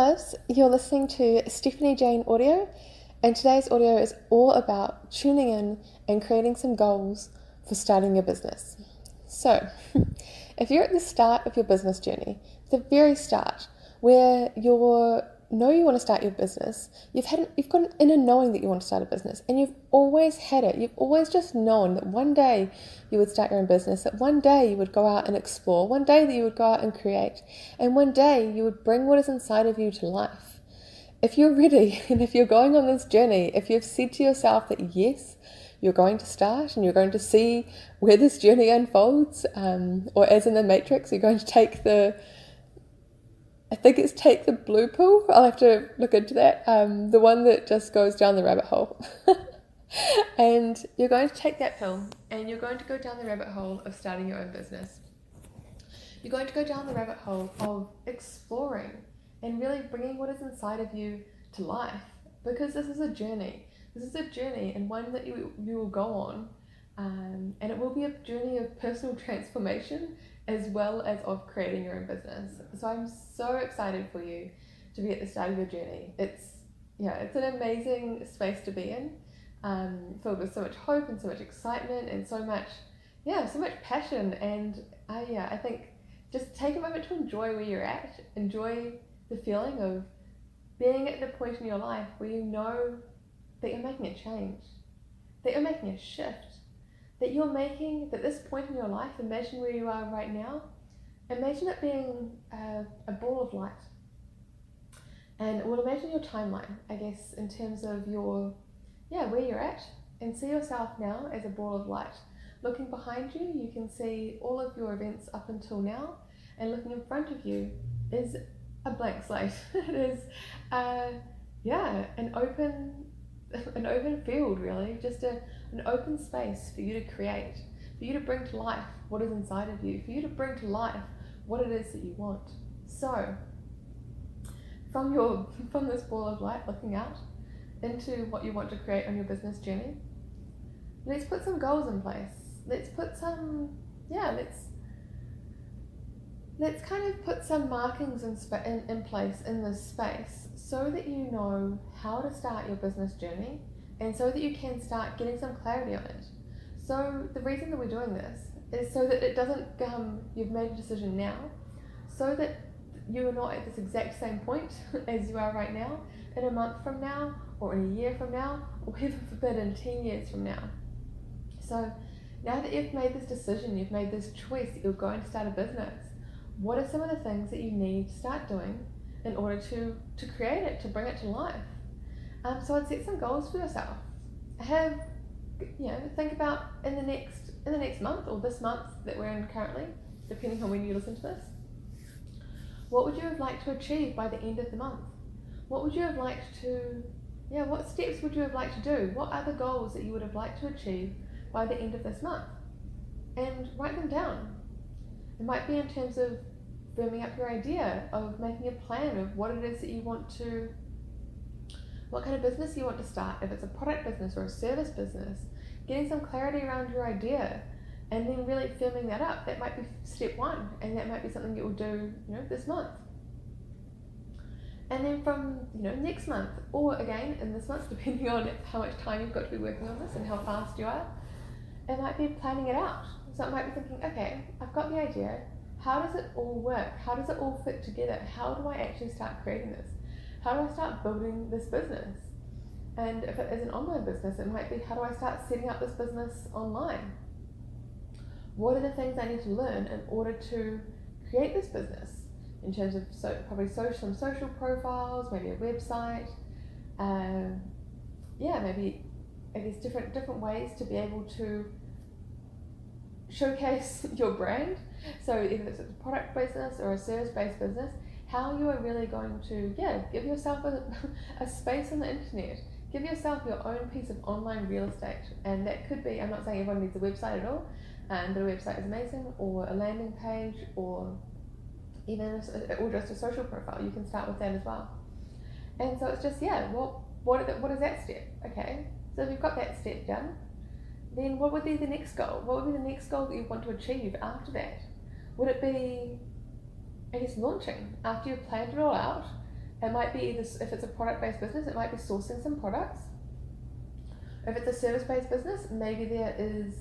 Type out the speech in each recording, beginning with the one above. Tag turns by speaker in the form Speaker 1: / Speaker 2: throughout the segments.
Speaker 1: loves, you're listening to Stephanie Jane Audio, and today's audio is all about tuning in and creating some goals for starting your business. So, if you're at the start of your business journey, the very start, where you want to start your business, you've got an inner knowing that you want to start a business, and you've always had it. You've always just known that one day you would start your own business, that one day you would go out and explore, one day that you would go out and create, and one day you would bring what is inside of you to life. If you're ready, and if you're going on this journey, if you've said to yourself that yes, you're going to start and you're going to see where this journey unfolds, or as in the Matrix, you're going to take the blue pill. I'll have to look into that. The one that just goes down the rabbit hole. And you're going to take that pill and you're going to go down the rabbit hole of starting your own business. You're going to go down the rabbit hole of exploring and really bringing what is inside of you to life. Because this is a journey. This is a journey, and one that you will go on. And it will be a journey of personal transformation as well as of creating your own business. So I'm so excited for you to be at the start of your journey. It's an amazing space to be in, filled with so much hope and so much excitement and so much passion. And I think just take a moment to enjoy where you're at, enjoy the feeling of being at the point in your life where you know that you're making a change, that you're making a shift, that this point in your life, imagine where you are right now, imagine it being a ball of light. And imagine your timeline, I guess, in terms of where you're at, and see yourself now as a ball of light. Looking behind you, you can see all of your events up until now, and looking in front of you is a blank slate. It is, an open field, really, just an open space for you to create, for you to bring to life what is inside of you, for you to bring to life what it is that you want. So, from this ball of light looking out into what you want to create on your business journey, let's put some goals in place. Let's put let's kind of put some markings in place in this space so that you know how to start your business journey, and so that you can start getting some clarity on it. So the reason that we're doing this is so that it doesn't come, you've made a decision now, so that you are not at this exact same point as you are right now, in a month from now, or in a year from now, or heaven forbid in 10 years from now. So now that you've made this decision, you've made this choice that you're going to start a business, what are some of the things that you need to start doing in order to create it, to bring it to life? So I'd set some goals for yourself. Think about in the next month, or this month that we're in currently, depending on when you listen to this. What would you have liked to achieve by the end of the month? What would you have liked to, what steps would you have liked to do? What are the goals that you would have liked to achieve by the end of this month? And write them down. It might be in terms of firming up your idea, of making a plan of what it is that you want to, what kind of business you want to start, if it's a product business or a service business, getting some clarity around your idea, and then really firming that up. That might be step one, and that might be something you will do, this month. And then from, next month, or again in this month, depending on how much time you've got to be working on this and how fast you are, it might be planning it out. So it might be thinking, okay, I've got the idea. How does it all work? How does it all fit together? How do I actually start creating this? How do I start building this business? And if it is an online business, it might be, how do I start setting up this business online? What are the things I need to learn in order to create this business? In terms of probably some social profiles, maybe a website, maybe I guess different ways to be able to showcase your brand. So either it's a product business or a service-based business, how you are really going to give yourself a space on the internet, give yourself your own piece of online real estate. And that could be, I'm not saying everyone needs a website at all, but a website is amazing, or a landing page, or even just a social profile. You can start with that as well. And so it's just what is that step? Okay, so if you've got that step done, then what would be the next goal? What would be the next goal that you want to achieve after that? Would it be, I guess, launching? After you've planned it all out, It might be either, if it's a product-based business, it might be sourcing some products. If it's a service-based business, maybe there is,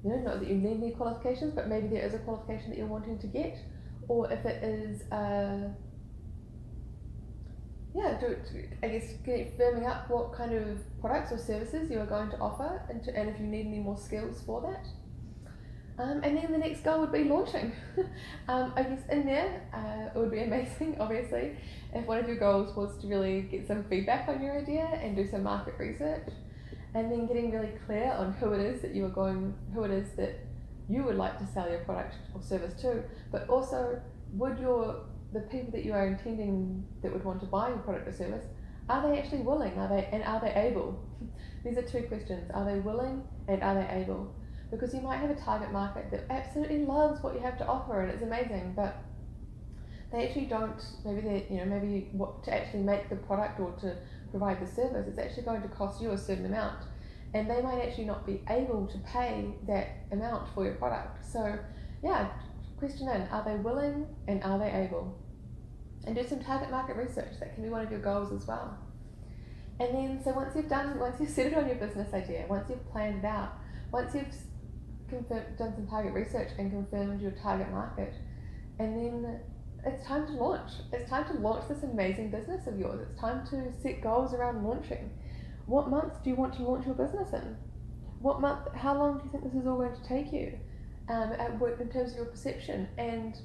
Speaker 1: not that you need any qualifications, but maybe there is a qualification that you're wanting to get. Or if it is, firming up what kind of products or services you are going to offer, and if you need any more skills for that. And then the next goal would be launching. I guess in there, it would be amazing, obviously, if one of your goals was to really get some feedback on your idea and do some market research, and then getting really clear on who it is that you would like to sell your product or service to, but also the people that you are intending that would want to buy your product or service, are they actually willing? Are they able? These are two questions. Are they willing and are they able? Because you might have a target market that absolutely loves what you have to offer and it's amazing, but they actually don't. Maybe what to actually make the product or to provide the service, it's actually going to cost you a certain amount, and they might actually not be able to pay that amount for your product. So, question in: are they willing and are they able? And do some target market research. That can be one of your goals as well. And then, so once you've settled on your business idea, once you've planned it out, once you've done some target research and confirmed your target market, and then it's time to launch. It's time to launch this amazing business of yours. It's time to set goals around launching. What month do you want to launch your business in? What month? How long do you think this is all going to take you? In terms of your perception and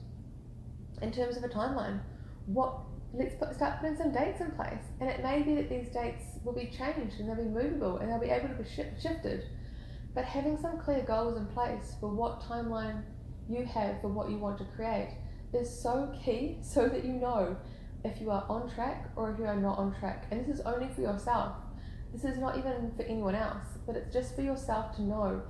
Speaker 1: in terms of a timeline. Start putting some dates in place, and it may be that these dates will be changed and they'll be movable and they'll be able to be shifted. But having some clear goals in place for what timeline you have for what you want to create is so key, so that you know if you are on track or if you are not on track. And this is only for yourself. This is not even for anyone else, but it's just for yourself to know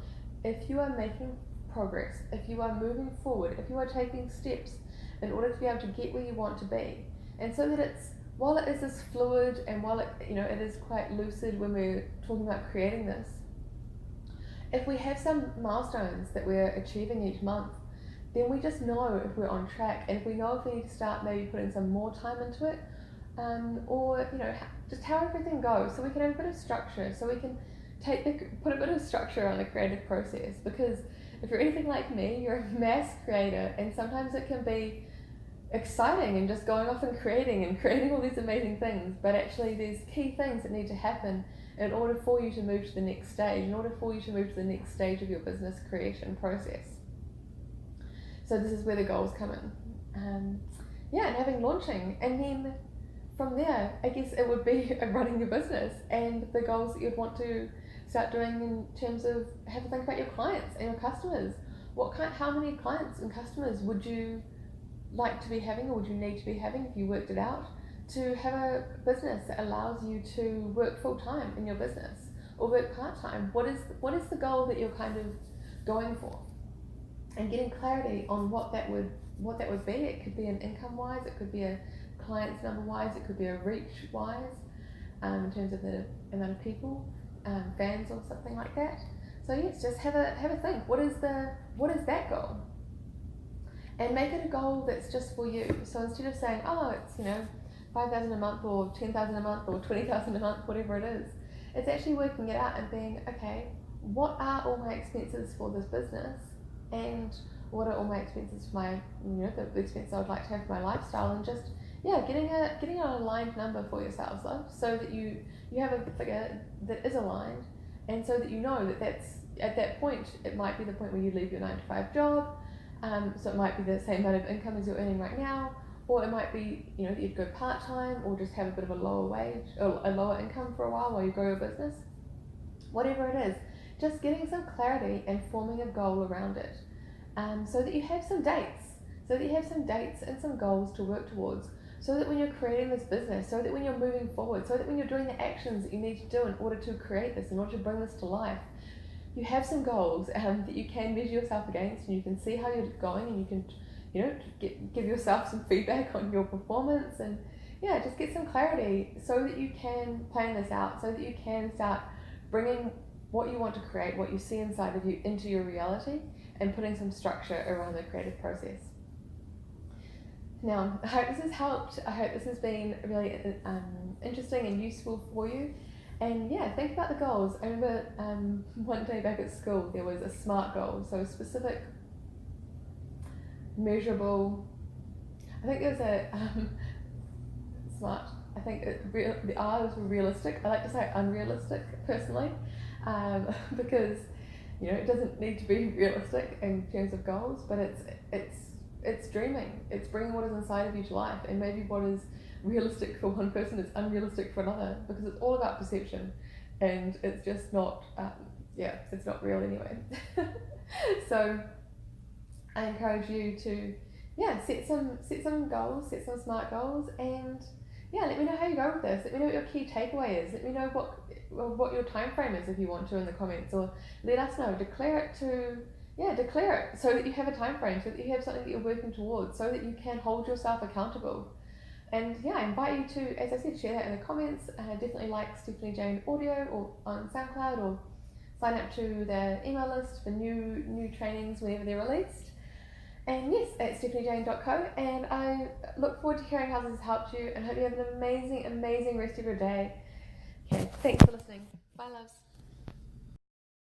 Speaker 1: if you are making progress, if you are moving forward, if you are taking steps in order to be able to get where you want to be. And so that while it is this fluid and while it is quite lucid when we're talking about creating this, if we have some milestones that we're achieving each month, then we just know if we're on track, and if we know if we need to start maybe putting some more time into it, or just how everything goes, so we can have a bit of structure, so we can put a bit of structure on the creative process. Because if you're anything like me, you're a mass creator, and sometimes it can be exciting and just going off and creating all these amazing things, but actually there's key things that need to happen in order for you to move to the next stage, in order for you to move to the next stage of your business creation process. So this is where the goals come in. And having launching, and then from there, I guess it would be running your business and the goals that you'd want to start doing in terms of have to think about your clients and your customers. How many clients and customers would you like to be having, or would you need to be having if you worked it out, to have a business that allows you to work full time in your business or work part time? What is the goal that you're kind of going for? And getting clarity on what that would be. It could be an income wise, it could be a clients number wise, it could be a reach wise, in terms of the amount of people, fans or something like that. So yes, just have a think. What is that goal? And make it a goal that's just for you. So instead of saying, it's 5,000 a month or 10,000 a month or 20,000 a month, whatever it is, it's actually working it out and being, okay, what are all my expenses for this business, and what are all my expenses for my, the expenses I would like to have for my lifestyle, and just getting an aligned number for yourselves, so that you have a figure that is aligned, and so that you know that that's at that point. It might be the point where you leave your 9-to-5 job. So it might be the same amount of income as you're earning right now, or it might be that you'd go part-time or just have a bit of a lower wage or a lower income for a while you grow your business. Whatever it is, just getting some clarity and forming a goal around it, so that you have some dates, and some goals to work towards, so that when you're creating this business, so that when you're moving forward, so that when you're doing the actions that you need to do in order to create this, in order to bring this to life, you have some goals that you can measure yourself against, and you can see how you're going, and you can give yourself some feedback on your performance, and just get some clarity so that you can plan this out, so that you can start bringing what you want to create, what you see inside of you, into your reality, and putting some structure around the creative process. Now, I hope this has helped. I hope this has been really interesting and useful for you. And yeah, think about the goals. I remember one day back at school there was a SMART goal, so specific, measurable. I think there was a SMART. I think the R was realistic. I like to say unrealistic personally, because it doesn't need to be realistic in terms of goals, but it's dreaming. It's bringing what is inside of you to life, and maybe what is realistic for one person is unrealistic for another, because it's all about perception, and it's just not. It's not real anyway. So I encourage you to set some goals, set some SMART goals, and let me know how you go with this. Let me know what your key takeaway is. Let me know what your time frame is if you want to in the comments, or let us know. Declare it so that you have a time frame, so that you have something that you're working towards, so that you can hold yourself accountable. And I invite you to, as I said, share that in the comments. Definitely like Stephanie Jane Audio or on SoundCloud, or sign up to the email list for new trainings whenever they're released. And yes, at stephaniejane.co. And I look forward to hearing how this has helped you, and hope you have an amazing, amazing rest of your day. Okay, thanks for listening. Bye, loves.